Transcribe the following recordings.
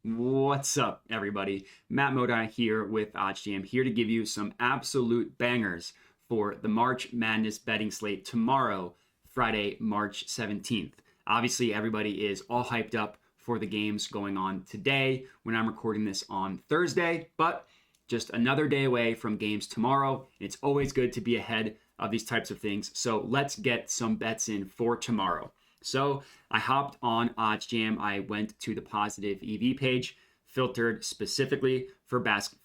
What's up, everybody? Matt Modi here with OddsJam, here to give you some absolute bangers for the March Madness betting slate tomorrow, Friday, March 17th. Obviously, everybody is all hyped up for the games going on today when I'm recording this on Thursday, but just another day away from games tomorrow. It's always good to be ahead of these types of things, so let's get some bets in for tomorrow. So I hopped on OddsJam. I went to the positive EV page, filtered specifically for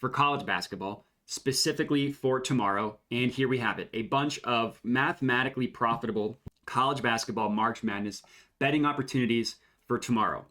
college basketball, specifically for tomorrow. And here we have it, a bunch of mathematically profitable college basketball March Madness betting opportunities for tomorrow.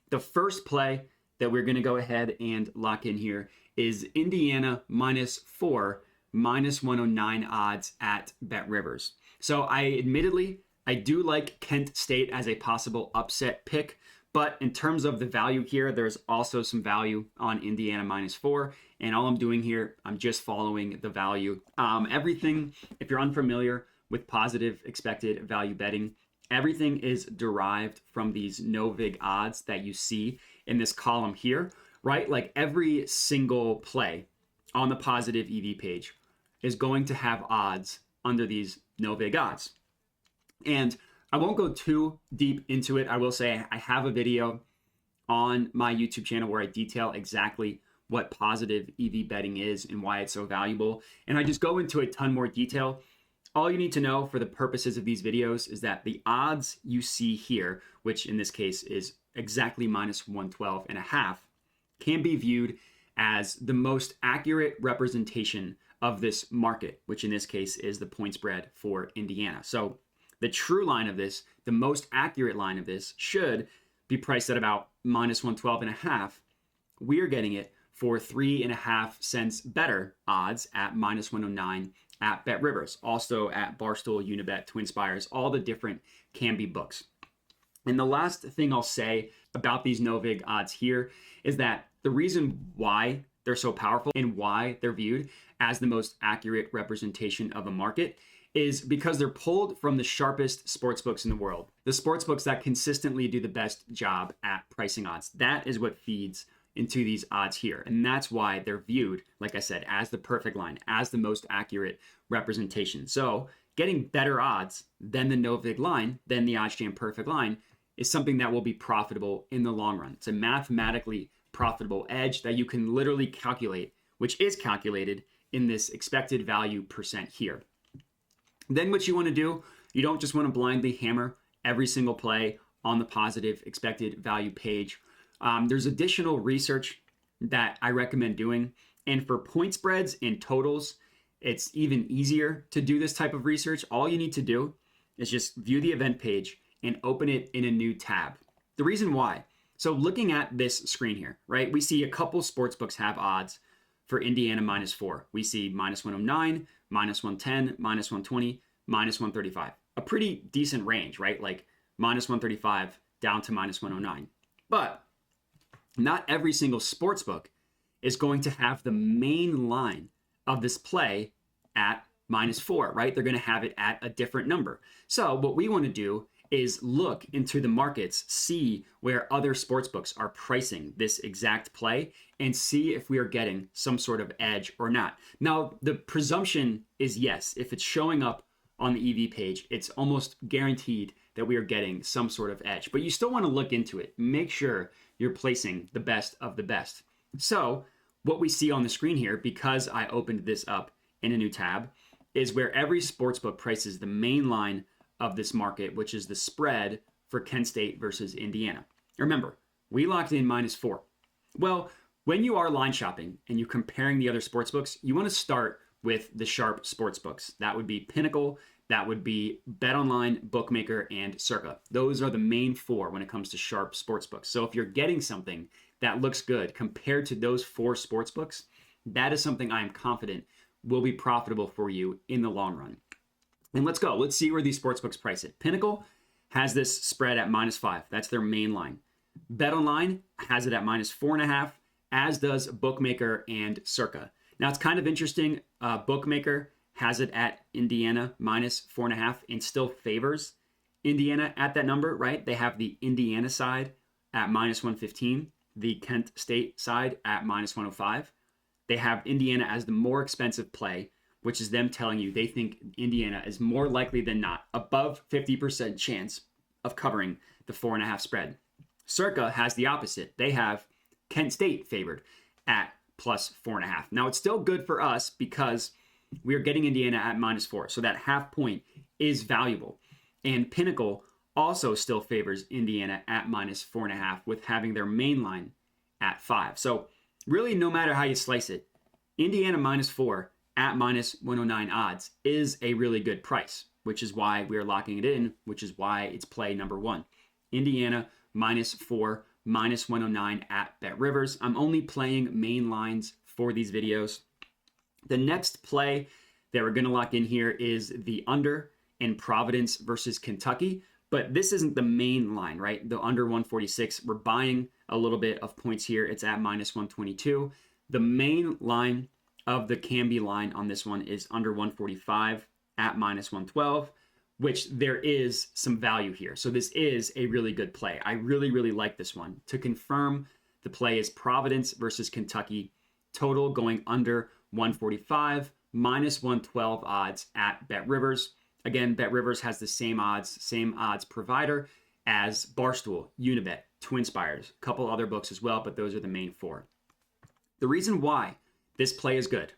The first play that we're going to go ahead and lock in here is Indiana -4, -109 odds at BetRivers. So I do like Kent State as a possible upset pick, but in terms of the value here, there's also some value on Indiana -4, and all I'm doing here, I'm just following the value. Everything, if you're unfamiliar with positive expected value betting, everything is derived from these no vig odds that you see in this column here, right? Like every single play on the positive EV page is going to have odds under these no vig odds. And I won't go too deep into it. I will say I have a video on my YouTube channel where I detail exactly what positive EV betting is and why it's so valuable. And I just go into a ton more detail. All you need to know for the purposes of these videos is that the odds you see here, which in this case is exactly -112.5, can be viewed as the most accurate representation of this market, which in this case is the point spread for Indiana. So the true line of this, the most accurate line of this, should be priced at about -112.5. We're getting it for 3.5 cents better odds at -109 at BetRivers, also at Barstool, Unibet, TwinSpires, all the different Canby books. And the last thing I'll say about these no vig odds here is that the reason why they're so powerful and why they're viewed as the most accurate representation of a market is because they're pulled from the sharpest sportsbooks in the world. The sportsbooks that consistently do the best job at pricing odds. That is what feeds into these odds here. And that's why they're viewed, like I said, as the perfect line, as the most accurate representation. So getting better odds than the no vig line, than the OddsJam perfect line, is something that will be profitable in the long run. It's a mathematically profitable edge that you can literally calculate, which is calculated in this expected value percent here. Then what you want to do, you don't just want to blindly hammer every single play on the positive expected value page. There's additional research that I recommend doing. And for point spreads and totals, it's even easier to do this type of research. All you need to do is just view the event page and open it in a new tab. The reason why, so looking at this screen here, right, we see a couple sportsbooks have odds for Indiana -4. We see -109, -110, -120, -135. A pretty decent range, right? Like -135 down to -109. But not every single sportsbook is going to have the main line of this play at -4, right? They're going to have it at a different number. So what we want to do is look into the markets, see where other sportsbooks are pricing this exact play, and see if we are getting some sort of edge or not. Now, the presumption is yes. If it's showing up on the EV page, it's almost guaranteed that we are getting some sort of edge. But you still want to look into it. Make sure you're placing the best of the best. So what we see on the screen here, because I opened this up in a new tab, is where every sportsbook prices the main line of this market, which is the spread for Kent State versus Indiana. Remember, we locked in -4. Well, when you are line shopping and you're comparing the other sportsbooks, you want to start with the sharp sportsbooks. That would be Pinnacle, that would be BetOnline, Bookmaker, and Circa. Those are the main four when it comes to sharp sportsbooks. So if you're getting something that looks good compared to those four sportsbooks, that is something I am confident will be profitable for you in the long run. And let's go. Let's see where these sportsbooks price it. Pinnacle has this spread at -5. That's their main line. BetOnline has it at -4.5, as does Bookmaker and Circa. Now, it's kind of interesting. Bookmaker has it at Indiana -4.5 and still favors Indiana at that number, right? They have the Indiana side at -115. the Kent State side at minus 105. They have Indiana as the more expensive play, which is them telling you they think Indiana is more likely than not, above 50% chance of covering the 4.5 spread. Circa has the opposite. They have Kent State favored at plus 4.5. Now, it's still good for us because we are getting Indiana at minus 4. So that half point is valuable. And Pinnacle also still favors Indiana at minus 4.5 with having their main line at 5. So really, no matter how you slice it, Indiana minus 4 at minus 109 odds is a really good price, which is why we are locking it in, which is why it's play number 1. Indiana minus 4, minus 109 at BetRivers. I'm only playing main lines for these videos. The next play that we're going to lock in here is the under in Providence versus Kentucky. But this isn't the main line, right? The under 146, we're buying a little bit of points here. It's at minus 122. The main line of the Canby line on this one is under 145 at minus 112, which there is some value here. So this is a really good play. I really, really like this one. To confirm, the play is Providence versus Kentucky. Total going under 145, minus 112 odds at BetRivers. Again, BetRivers has the same odds provider as Barstool, Unibet, TwinSpires, a couple other books as well, but those are the main 4. The reason why this play is good,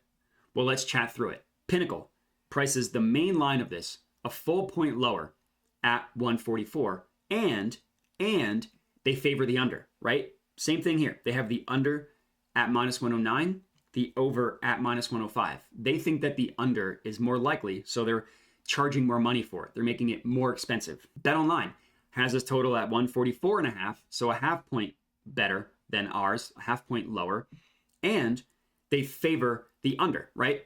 well, let's chat through it. Pinnacle prices the main line of this a full point lower at 144, and they favor the under, right? Same thing here. They have the under at minus 109, the over at minus 105. They think that the under is more likely, so they're charging more money for it. They're making it more expensive. BetOnline has this total at 144.5, so a half point better than ours, a half point lower, and they favor the under, right?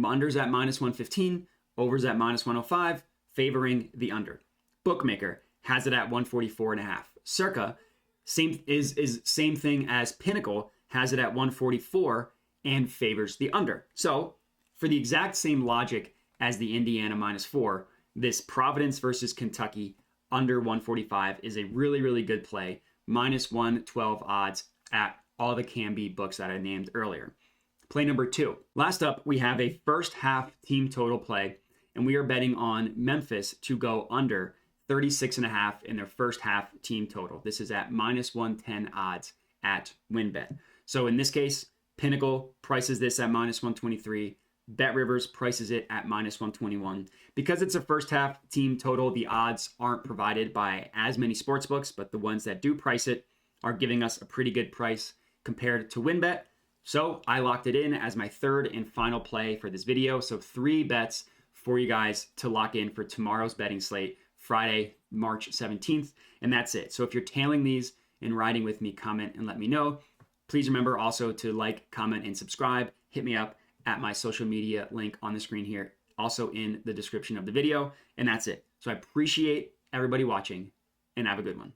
Under's at minus 115, over's at minus 105, favoring the under. Bookmaker has it at 144.5. Circa same thing as Pinnacle, has it at 144 and favors the under. So for the exact same logic as the Indiana minus 4, this Providence versus Kentucky under 145 is a really, really good play. Minus 112 odds at all the Canby books that I named earlier. Play number 2. Last up, we have a first half team total play, and we are betting on Memphis to go under 36.5 in their first half team total. This is at minus 110 odds at WinBet. So in this case, Pinnacle prices this at minus 123. BetRivers prices it at minus 121. Because it's a first half team total, the odds aren't provided by as many sportsbooks, but the ones that do price it are giving us a pretty good price compared to WinBet. So I locked it in as my third and final play for this video. So 3 bets for you guys to lock in for tomorrow's betting slate, Friday, March 17th. And that's it. So if you're tailing these and riding with me, comment and let me know. Please remember also to like, comment, and subscribe. Hit me up at my social media link on the screen here, also in the description of the video. And that's it. So I appreciate everybody watching, and have a good one.